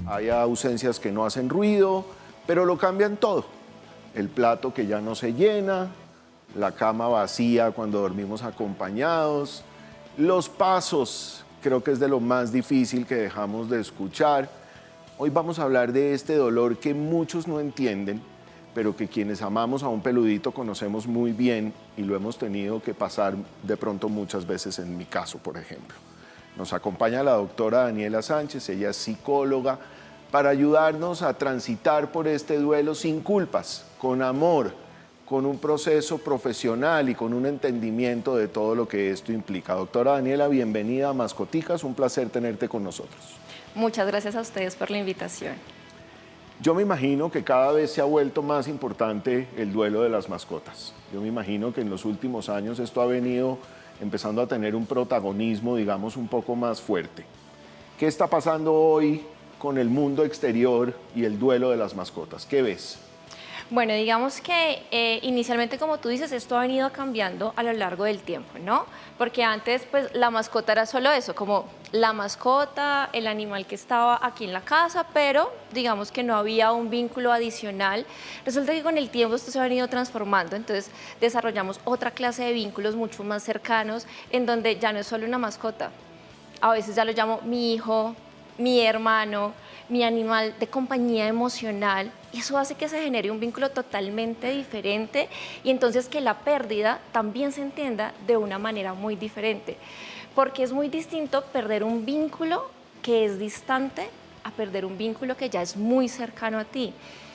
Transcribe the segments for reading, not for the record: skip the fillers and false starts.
hay ausencias que no hacen ruido, pero lo cambian todo. El plato que ya no se llena, la cama vacía cuando dormimos acompañados, los pasos, creo que es de lo más difícil que dejamos de escuchar. Hoy vamos a hablar de este dolor que muchos no entienden, pero que quienes amamos a un peludito conocemos muy bien y lo hemos tenido que pasar de pronto muchas veces en mi caso, por ejemplo. Nos acompaña la doctora Daniela Sánchez, ella es psicóloga, para ayudarnos a transitar por este duelo sin culpas, con amor, con un proceso profesional y con un entendimiento de todo lo que esto implica. Doctora Daniela, bienvenida a Mascoticas, un placer tenerte con nosotros. Muchas gracias a ustedes por la invitación. Yo me imagino que cada vez se ha vuelto más importante el duelo de las mascotas. Yo me imagino que en los últimos años esto ha venido empezando a tener un protagonismo, digamos, un poco más fuerte. ¿Qué está pasando hoy con el mundo exterior y el duelo de las mascotas? ¿Qué ves? Bueno, digamos que inicialmente, como tú dices, esto ha venido cambiando a lo largo del tiempo, ¿no? Porque antes, pues, la mascota era solo eso, como la mascota, el animal que estaba aquí en la casa, pero digamos que no había un vínculo adicional. Resulta que con el tiempo esto se ha venido transformando, entonces desarrollamos otra clase de vínculos mucho más cercanos, en donde ya no es solo una mascota. A veces ya lo llamo mi hijo, mi hermano, mi animal de compañía emocional. Eso hace que se genere un vínculo totalmente diferente y entonces que la pérdida también se entienda de una manera muy diferente. Porque es muy distinto perder un vínculo que es distante a perder un vínculo que ya es muy cercano a ti.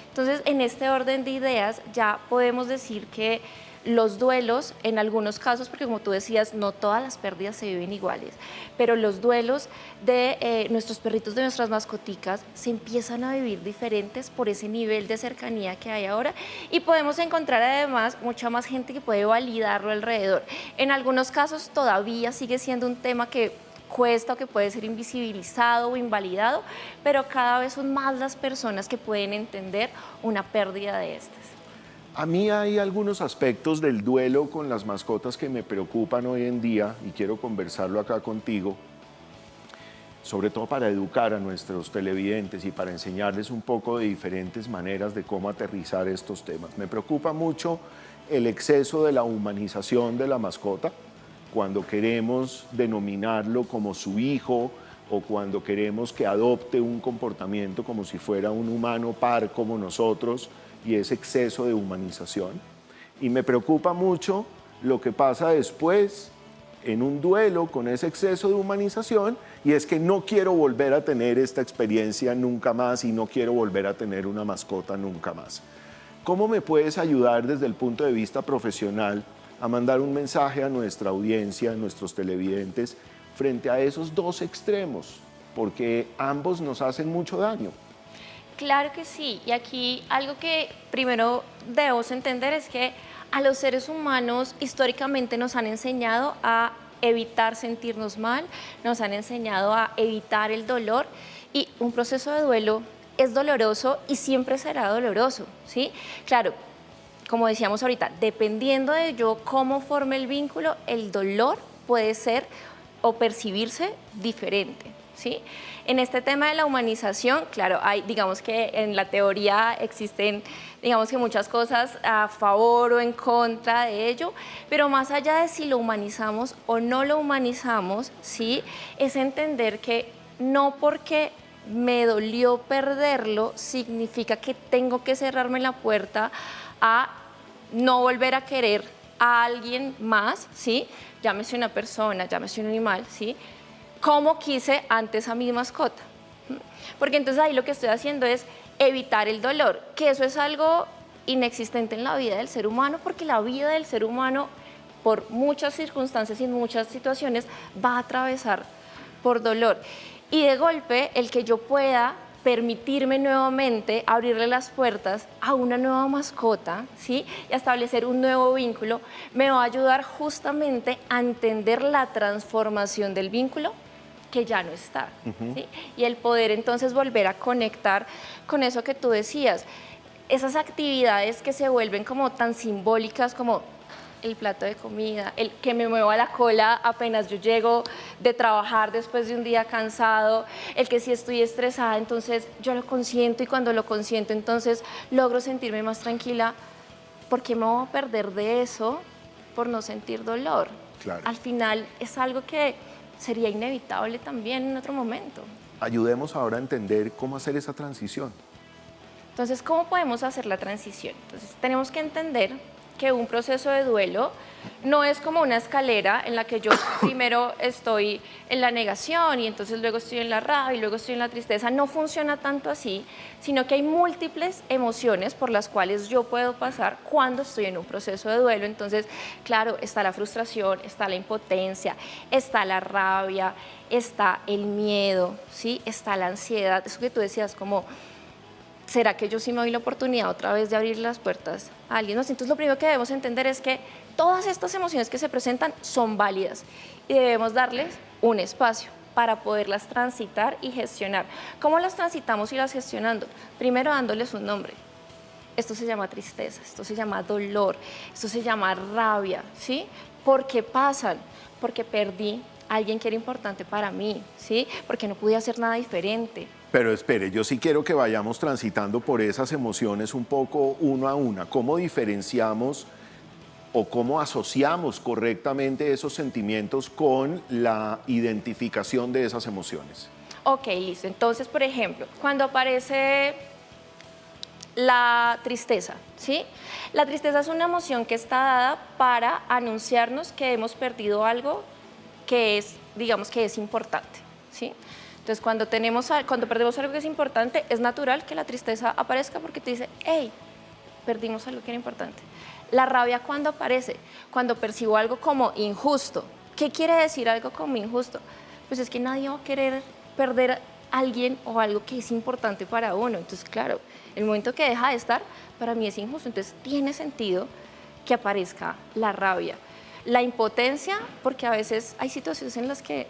Entonces, en este orden de ideas ya podemos decir que los duelos, en algunos casos, porque como tú decías, no todas las pérdidas se viven iguales, pero los duelos de nuestros perritos, de nuestras mascoticas, se empiezan a vivir diferentes por ese nivel de cercanía que hay ahora y podemos encontrar además mucha más gente que puede validarlo alrededor. En algunos casos todavía sigue siendo un tema que cuesta o que puede ser invisibilizado o invalidado, pero cada vez son más las personas que pueden entender una pérdida de estas. A mí hay algunos aspectos del duelo con las mascotas que me preocupan hoy en día y quiero conversarlo acá contigo, sobre todo para educar a nuestros televidentes y para enseñarles un poco de diferentes maneras de cómo aterrizar estos temas. Me preocupa mucho el exceso de la humanización de la mascota, cuando queremos denominarlo como su hijo o cuando queremos que adopte un comportamiento como si fuera un humano par como nosotros, y ese exceso de humanización. Y me preocupa mucho lo que pasa después en un duelo con ese exceso de humanización, y es que no quiero volver a tener esta experiencia nunca más y no quiero volver a tener una mascota nunca más. ¿Cómo me puedes ayudar desde el punto de vista profesional a mandar un mensaje a nuestra audiencia, a nuestros televidentes, frente a esos dos extremos? Porque ambos nos hacen mucho daño. Claro que sí, y aquí algo que primero debemos entender es que a los seres humanos históricamente nos han enseñado a evitar sentirnos mal, nos han enseñado a evitar el dolor, y un proceso de duelo es doloroso y siempre será doloroso, ¿sí? Claro, como decíamos ahorita, dependiendo de yo cómo forme el vínculo, el dolor puede ser o percibirse diferente, ¿sí? En este tema de la humanización, claro, digamos que en la teoría existen, digamos que muchas cosas a favor o en contra de ello, pero más allá de si lo humanizamos o no lo humanizamos, ¿sí? Es entender que no porque me dolió perderlo significa que tengo que cerrarme la puerta a no volver a querer a alguien más, ¿sí? Llámese una persona, llámese un animal, ¿sí? Como quise antes a mi mascota. Porque entonces ahí lo que estoy haciendo es evitar el dolor, que eso es algo inexistente en la vida del ser humano, porque la vida del ser humano, por muchas circunstancias y en muchas situaciones, va a atravesar por dolor. Y de golpe, el que yo pueda permitirme nuevamente abrirle las puertas a una nueva mascota, ¿sí? Y a establecer un nuevo vínculo, me va a ayudar justamente a entender la transformación del vínculo que ya no está, ¿sí? Y el poder entonces volver a conectar con eso que tú decías, esas actividades que se vuelven como tan simbólicas como el plato de comida, el que me mueva la cola apenas yo llego de trabajar después de un día cansado, el que si estoy estresada, entonces yo lo consiento y cuando lo consiento, entonces logro sentirme más tranquila. ¿Por qué me voy a perder de eso por no sentir dolor? Claro. Al final es algo que sería inevitable también en otro momento. Ayudemos ahora a entender cómo hacer esa transición. Entonces, ¿cómo podemos hacer la transición? Entonces, tenemos que entender que un proceso de duelo no es como una escalera en la que yo primero estoy en la negación y entonces luego estoy en la rabia y luego estoy en la tristeza. No funciona tanto así, sino que hay múltiples emociones por las cuales yo puedo pasar cuando estoy en un proceso de duelo. Entonces, claro, está la frustración, está la impotencia, está la rabia, está el miedo, ¿sí? Está la ansiedad. Eso que tú decías como... ¿será que yo sí me doy la oportunidad otra vez de abrir las puertas a alguien más? Entonces, lo primero que debemos entender es que todas estas emociones que se presentan son válidas y debemos darles un espacio para poderlas transitar y gestionar. ¿Cómo las transitamos y las gestionando? Primero, dándoles un nombre. Esto se llama tristeza, esto se llama dolor, esto se llama rabia, ¿sí? ¿Por qué pasan? Porque perdí a alguien que era importante para mí, ¿sí? Porque no pude hacer nada diferente. Pero espere, yo sí quiero que vayamos transitando por esas emociones un poco uno a una. ¿Cómo diferenciamos o cómo asociamos correctamente esos sentimientos con la identificación de esas emociones? Ok, listo. Entonces, por ejemplo, cuando aparece la tristeza, ¿sí? La tristeza es una emoción que está dada para anunciarnos que hemos perdido algo que es, digamos, que es importante, ¿sí? Entonces, cuando perdemos algo que es importante, es natural que la tristeza aparezca porque te dice, hey, perdimos algo que era importante. La rabia, ¿cuándo aparece? Cuando percibo algo como injusto. ¿Qué quiere decir algo como injusto? Pues es que nadie va a querer perder a alguien o algo que es importante para uno. Entonces, claro, el momento que deja de estar, para mí es injusto. Entonces, tiene sentido que aparezca la rabia. La impotencia, porque a veces hay situaciones en las que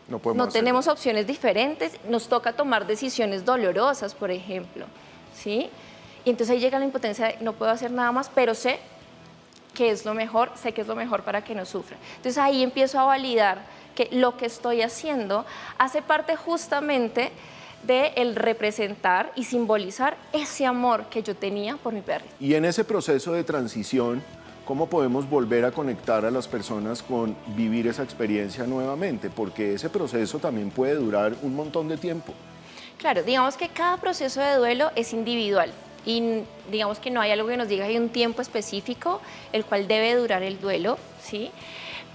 no tenemos opciones diferentes, nos toca tomar decisiones dolorosas, por ejemplo, ¿sí? Y entonces ahí llega la impotencia de no puedo hacer nada más, pero sé que es lo mejor, sé que es lo mejor para que no sufra. Entonces ahí empiezo a validar que lo que estoy haciendo hace parte justamente de el representar y simbolizar ese amor que yo tenía por mi perrito. Y en ese proceso de transición, ¿cómo podemos volver a conectar a las personas con vivir esa experiencia nuevamente? Porque ese proceso también puede durar un montón de tiempo. Claro, digamos que cada proceso de duelo es individual y digamos que no hay algo que nos diga que hay un tiempo específico el cual debe durar el duelo, ¿sí?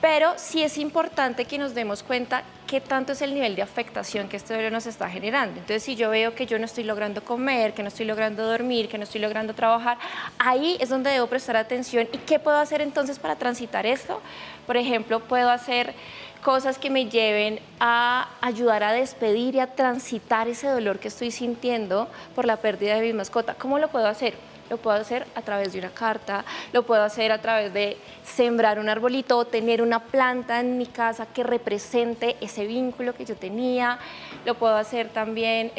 Pero sí es importante que nos demos cuenta qué tanto es el nivel de afectación que este duelo nos está generando. Entonces, si yo veo que yo no estoy logrando comer, que no estoy logrando dormir, que no estoy logrando trabajar, ahí es donde debo prestar atención. ¿Y qué puedo hacer entonces para transitar esto? Por ejemplo, puedo hacer cosas que me lleven a ayudar a despedir y a transitar ese dolor que estoy sintiendo por la pérdida de mi mascota. ¿Cómo lo puedo hacer? Lo puedo hacer a través de una carta, lo puedo hacer a través de sembrar un arbolito o tener una planta en mi casa que represente ese vínculo que yo tenía. Lo puedo hacer también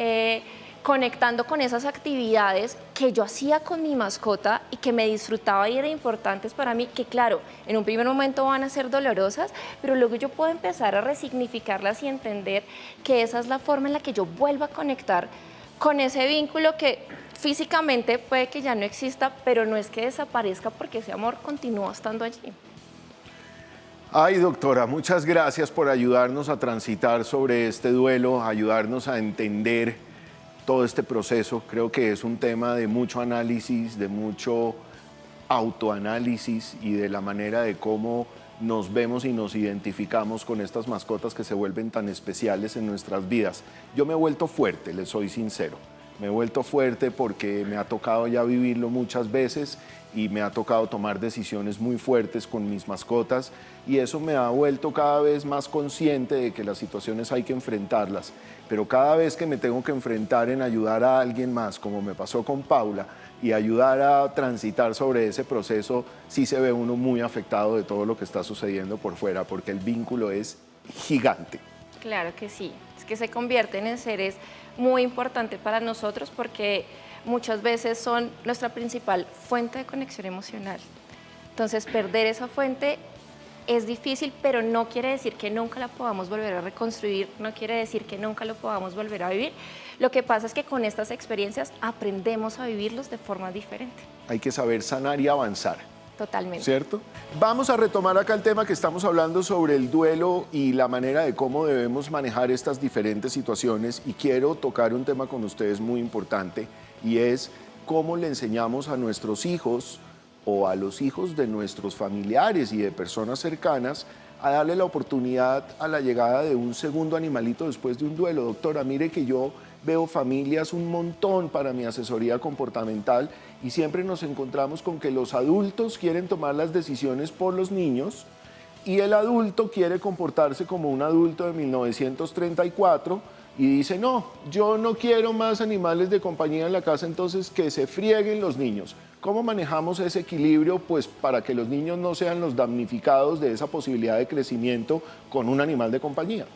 conectando con esas actividades que yo hacía con mi mascota y que me disfrutaba y eran importantes para mí, que claro, en un primer momento van a ser dolorosas, pero luego yo puedo empezar a resignificarlas y entender que esa es la forma en la que yo vuelvo a conectar con ese vínculo que físicamente puede que ya no exista, pero no es que desaparezca porque ese amor continúa estando allí. Ay, doctora, muchas gracias por ayudarnos a transitar sobre este duelo, ayudarnos a entender todo este proceso. Creo que es un tema de mucho análisis, de mucho autoanálisis y de la manera de cómo nos vemos y nos identificamos con estas mascotas que se vuelven tan especiales en nuestras vidas. Yo me he vuelto fuerte, les soy sincero. Me he vuelto fuerte porque me ha tocado ya vivirlo muchas veces y me ha tocado tomar decisiones muy fuertes con mis mascotas y eso me ha vuelto cada vez más consciente de que las situaciones hay que enfrentarlas. Pero cada vez que me tengo que enfrentar en ayudar a alguien más, como me pasó con Paula, y ayudar a transitar sobre ese proceso, sí se ve uno muy afectado de todo lo que está sucediendo por fuera, porque el vínculo es gigante. Claro que sí, es que se convierten en seres muy importantes para nosotros porque muchas veces son nuestra principal fuente de conexión emocional. Entonces, perder esa fuente es difícil, pero no quiere decir que nunca la podamos volver a reconstruir, no quiere decir que nunca lo podamos volver a vivir. Lo que pasa es que con estas experiencias aprendemos a vivirlos de forma diferente. Hay que saber sanar y avanzar. Totalmente. ¿Cierto? Vamos a retomar acá el tema que estamos hablando sobre el duelo y la manera de cómo debemos manejar estas diferentes situaciones, y quiero tocar un tema con ustedes muy importante, y es cómo le enseñamos a nuestros hijos o a los hijos de nuestros familiares y de personas cercanas a darle la oportunidad a la llegada de un segundo animalito después de un duelo. Doctora, mire que yo veo familias un montón para mi asesoría comportamental y siempre nos encontramos con que los adultos quieren tomar las decisiones por los niños y el adulto quiere comportarse como un adulto de 1934 y dice, no, yo no quiero más animales de compañía en la casa, entonces que se frieguen los niños. ¿Cómo manejamos ese equilibrio pues, para que los niños no sean los damnificados de esa posibilidad de crecimiento con un animal de compañía?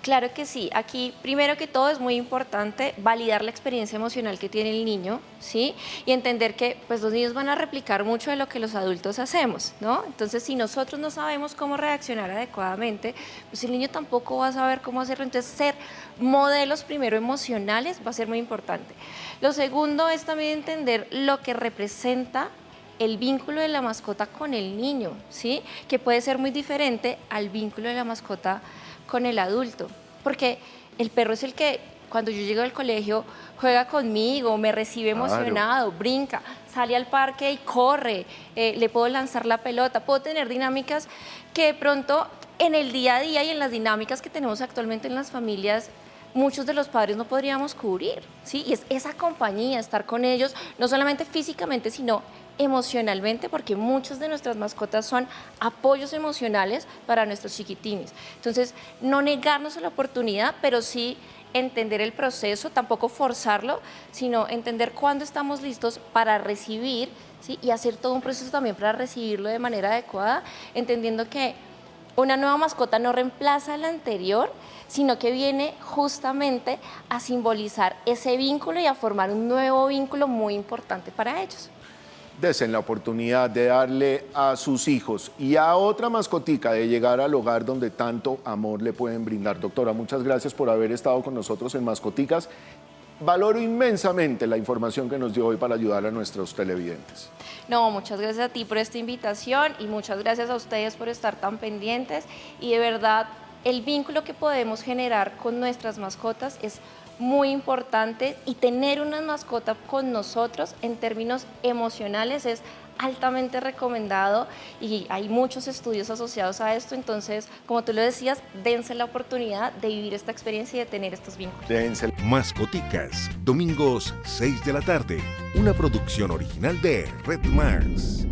Claro que sí. Aquí, primero que todo, es muy importante validar la experiencia emocional que tiene el niño, ¿sí? Y entender que pues, los niños van a replicar mucho de lo que los adultos hacemos, ¿no? Entonces, si nosotros no sabemos cómo reaccionar adecuadamente, pues el niño tampoco va a saber cómo hacerlo. Entonces, ser modelos primero emocionales va a ser muy importante. Lo segundo es también entender lo que representa el vínculo de la mascota con el niño, ¿sí? Que puede ser muy diferente al vínculo de la mascota con el adulto, porque el perro es el que cuando yo llego al colegio juega conmigo, me recibe emocionado, brinca, sale al parque y corre, le puedo lanzar la pelota, puedo tener dinámicas que de pronto en el día a día y en las dinámicas que tenemos actualmente en las familias muchos de los padres no podríamos cubrir, ¿sí? Y es esa compañía, estar con ellos, no solamente físicamente, sino emocionalmente, porque muchas de nuestras mascotas son apoyos emocionales para nuestros chiquitines. Entonces, no negarnos a la oportunidad, pero sí entender el proceso, tampoco forzarlo, sino entender cuándo estamos listos para recibir, ¿sí? Y hacer todo un proceso también para recibirlo de manera adecuada, entendiendo que una nueva mascota no reemplaza a la anterior, sino que viene justamente a simbolizar ese vínculo y a formar un nuevo vínculo muy importante para ellos. Desen la oportunidad de darle a sus hijos y a otra mascotica de llegar al hogar donde tanto amor le pueden brindar. Doctora, muchas gracias por haber estado con nosotros en Mascoticas. Valoro inmensamente la información que nos dio hoy para ayudar a nuestros televidentes. No, muchas gracias a ti por esta invitación y muchas gracias a ustedes por estar tan pendientes, y de verdad el vínculo que podemos generar con nuestras mascotas es muy importante, y tener una mascota con nosotros en términos emocionales es altamente recomendado y hay muchos estudios asociados a esto. Entonces, como tú lo decías, dense la oportunidad de vivir esta experiencia y de tener estos vínculos. Dense. Mascoticas, domingos 6 de la tarde, una producción original de Red Mars.